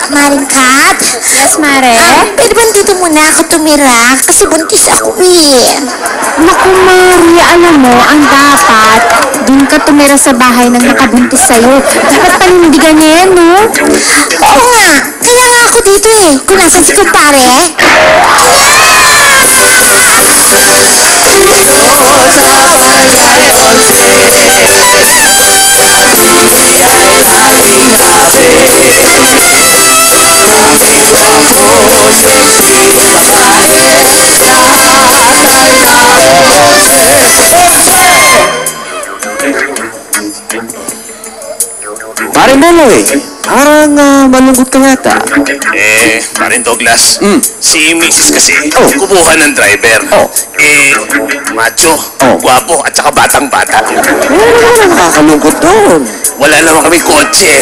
Maring Kat? Yes, Mare? Pwede ba dito muna ako tumira? Kasi buntis ako eh. Naku, Mari, alam mo, ang dapat, dun ka tumira sa bahay ng nakabuntis sa'yo. Dapat panindigan niya yan, no? Oo nga. Kaya nga ako dito eh. Kung nasan si kumpare. Pare Meloy, parang malungkot ka yata. Parin Douglas, si Mrs. kasi, kumuha ng driver. Macho, gwapo, at saka batang-bata. Ano nakakalungkot doon? Wala naman kami kotse.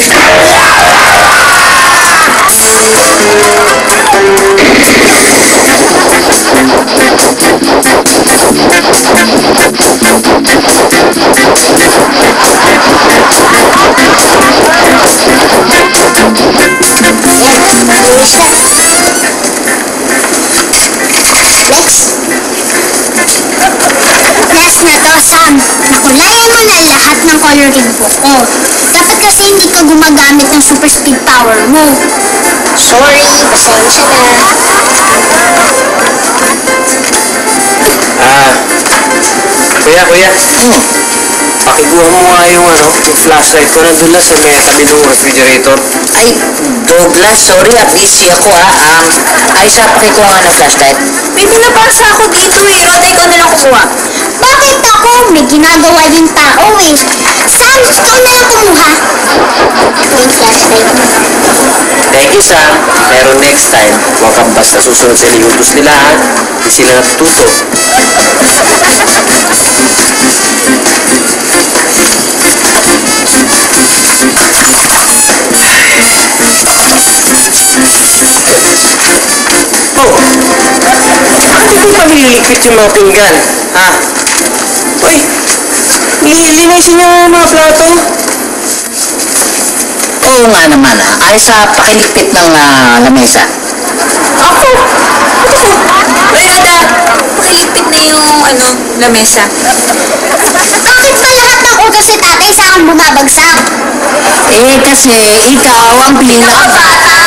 Last na to, Sam. Nakulayan mo na lahat ng coloring book ko. Dapat kasi hindi ka gumagamit ng super speed power mo. Sorry, pasensya na. Kuya. Pakikuha mo nga yung flashlight ko nandun lang sa may tabi ng refrigerator. Ay, Douglas, sorry busy ako Aisa, pakikuha nga ng flashlight. May binabasa ako dito eh. Roda, ikaw na lang kumuha. Bakit ako? May ginagawa yung tao eh. Sam, ikaw na lang kumuha. Ito yung flashlight mo. Thank you, Sam. Pero next time, huwag kang basta susunod sa liutos nila, ha? Hindi sila natututo. Bakit mo pa nililigpit yung mga pinggan, ha? Uy, linisin niyo yung mga plato. Oo nga naman Aisa, pakiligpit ng lamesa. Ako? Roda, pakiligpit na yung, lamesa. Bakit ba lahat ng utos si tatay sa akin bumabagsak? Kasi ikaw ang pinakabata.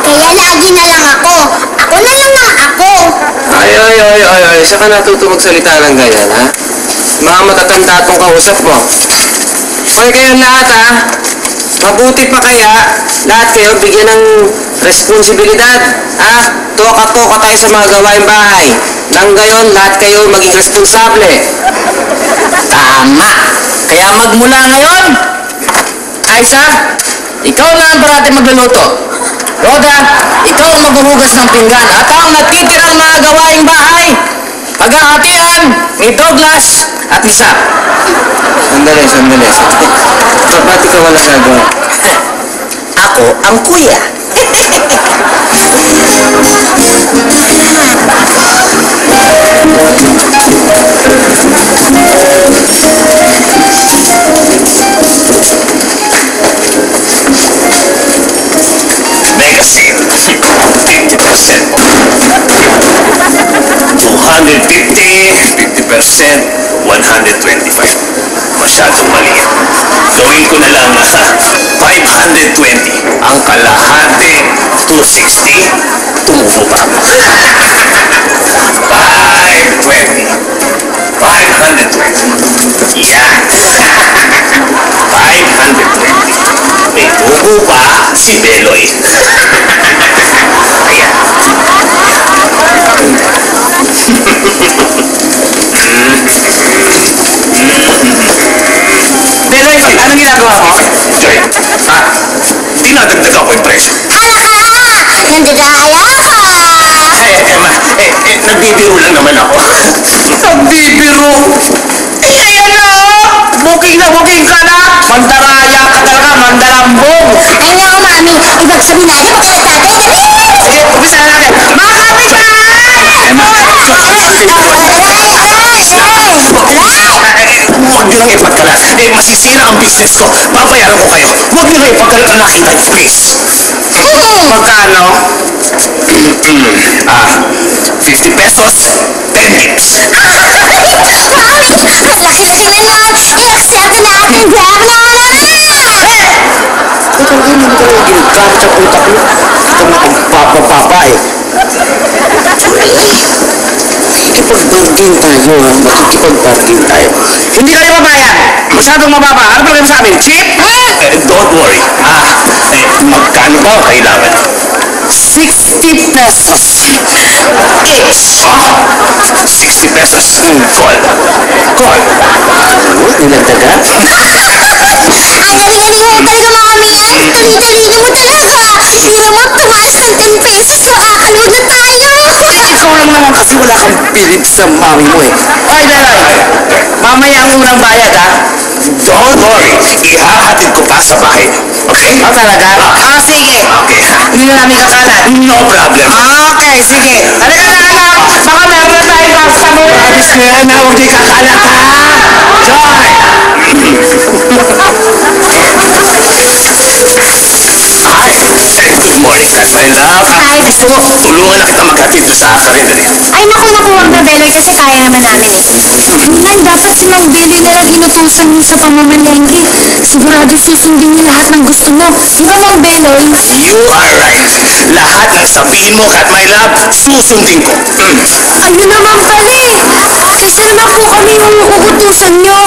Kaya lagi na lang ako. Ako na lang ang ako. Ay, saka natuto magsalita ng ganyan, ha? Mga matatanda itong kausap mo. Hoy, kayong lahat, ha? Mabuti pa kaya, lahat kayo bigyan ng responsibilidad, ha? Toka-toka tayo sa mga gawaing bahay. Nang gayon, lahat kayo maging responsable. Tama. Kaya magmula ngayon, Aisa, ikaw na ang parati magluluto. Roda, ikaw ang maghuhugas ng pinggan. At ang natitirang mga gawaing bahay, paghahatian ni Douglas at ni Sam. Sandali. Ba't ikaw wala nagawa? Ako ang kuya. Megacine, 50%. 250, 50%, 125. Masyadong maliit. Gawin ko na lang 520. Ang kalahati, 260. Tumubo pa. 520. 520. Yan. 520. May tubo pa si Beloy. Ayan. Beloy, anong ginagawa mo? Joy, dinadagdag ako yung presyo. nagbibiro lang naman ako. Nagbibiro. Eh, ayan na, oh. Booking na booking ka na. Mandaraya ka talaga, mandalambong. Ay naku, Mami. Ibig sabihin natin magkalat natin. Dali! Sige, umpisa na natin. Mga Huwag niyo lang ipagkalat. Eh, masisira ang business ko. Babayaran ko kayo. Huwag niyo lang ipagkalat ang aking life, please. Magkano? 50 pesos, 10 tips. Laki-laki na nun. I-accept na natin, Jack. Ikaw din, hindi ka lang ginagamit sa utak mo. Ikaw na pagpapapapa eh. Makikipag-bargain tayo ha. Makikipag-bargain tayo. Hindi kayo babayan. Masyadong mababa. Ano ba kayo sa amin? Cheap? Don't worry. Magkano ba ang kailangan? 60 pesos. Each. 60 pesos. Call. Call. Nilagdagan? Ang galing-galing mo talaga, Mami. Ang tali-talino mo talaga. Tira mo, tumaas ng 10 pesos. Makakalood na tayo. Ikaw lang naman kasi wala kang pilit sa mami mo eh. Ay, Dalay. Mamaya ang unang bayad ha. Don't worry. Ihahatid ko pa sa bahay. Okay? Oh, talaga? Sige. Okay. Hindi na namin kakalat. No problem. Okay, sige. Halika na, anak. Baka meron na tayong customer. Alis na yan na. Huwag di kakalat ha. Joy! Hi. Good morning, Kat. My love. Hi, gusto mo. Tulungan na kita maghatid doon sa karinderi. Ay, naku, wag na, Beloy, kasi kaya naman namin eh. Nan, dapat si Mang Beloy na lang inutusan mo sa pamamalengke. Sigurado susundin niya lahat ng gusto mo. Di ba, Mang Beloy? You are right. Lahat ng sabihin mo, Kat, my love, susundin ko. Ayun naman pala eh. Kasi naman po kami yung uutusan nyo.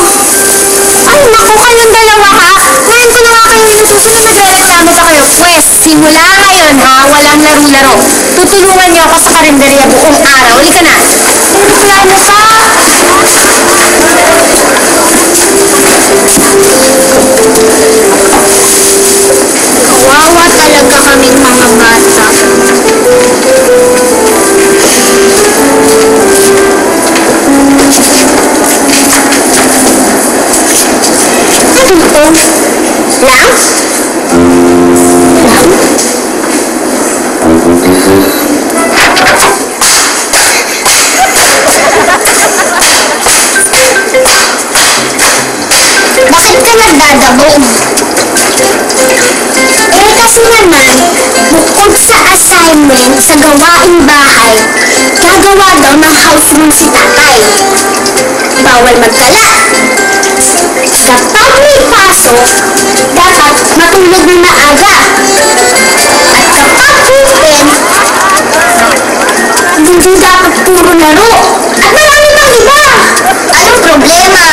Ay, naku, kayong dalawa ha. Ngayon ko na nga kayo inutusan na nagre-reklamo pa kayo. Pwes, simula ngayon ha, walang laro-laro. Tutulungan niyo ako sa karinderya buong araw. Halika na. Reklamo pa. Kawawa talaga kaming mga bata. Ano to? Lang? Lang? Bakit ka nagdadabog? Eh kasi naman, bukod sa assignment sa gawaing bahay, gagawa daw ng house rule si tatay. Bawal magkala. Kapag may pasok, dapat matulog na maaga. At kapag weekend, hindi dapat puro laro. At marami pang iba. Anong problema?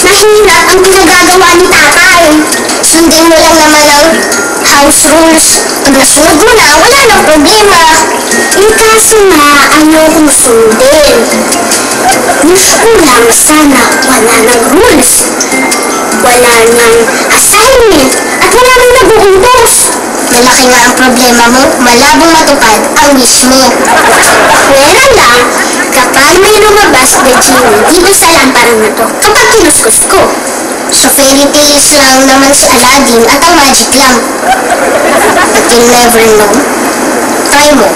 Mahirap ang pinagagawa ni tatay. Sundin mo lang naman ang house rules. Pag nasunod mo na, wala nang problema. Eh kaso nga, ayokong sundin. Wish ko lang sana wala ng rules. Wala ng assignment. At wala nang nabuutos. Malaki nga ang problema mo, malabong matupad ang wish mo. Meron lang, kapag may lumabas na genie dito sa lamparan na to, kapag kinuskus ko. So fairy tales lang naman si Aladdin at ang magic lamp. But you'll never know. Try mo.